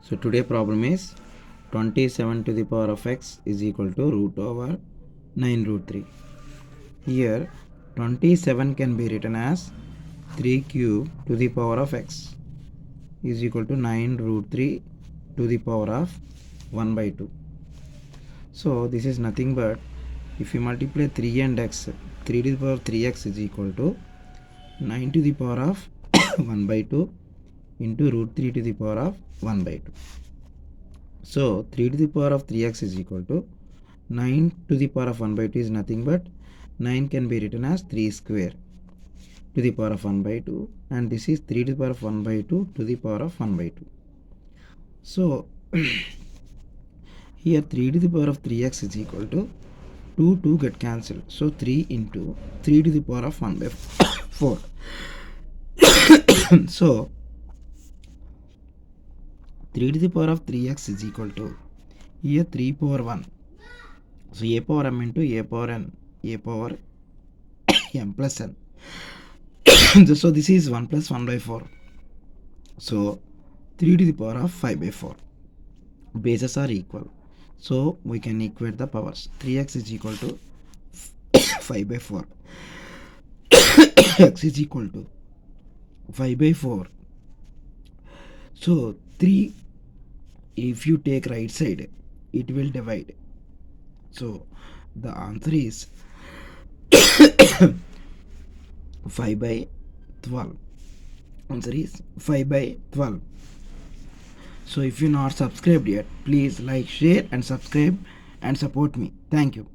So today problem is 27 to the power of x is equal to root over 9 root 3. Here 27 can be written as 3 cube to the power of x is equal to 9 root 3 to the power of 1 by 2. So this is nothing but if you multiply 3 and x, 3 to the power of 3x is equal to 9 to the power of 1 by 2 into root 3 to the power of 1 by 2. So 3 to the power of 3x is equal to 9 to the power of 1 by 2 is nothing but 9 can be written as 3 square to the power of 1 by 2, and this is 3 to the power of 1 by 2 to the power of 1 by 2. So here 3 to the power of 3x is equal to 2 get cancelled. So 3 into 3 to the power of 1 by 4. So 3 to the power of 3x is equal to here 3 power 1. So a power m into a power n, a power m plus n. So this is 1 plus 1 by 4. So 3 to the power of 5 by 4. Bases are equal. So we can equate the powers. 3x is equal to 5 by 4. X is equal to 5 by 4. So 3, if you take right side, it will divide. So the answer is 5 by 12. Answer is 5 by 12. So if you not subscribed yet, please like, share and subscribe and support me. Thank you.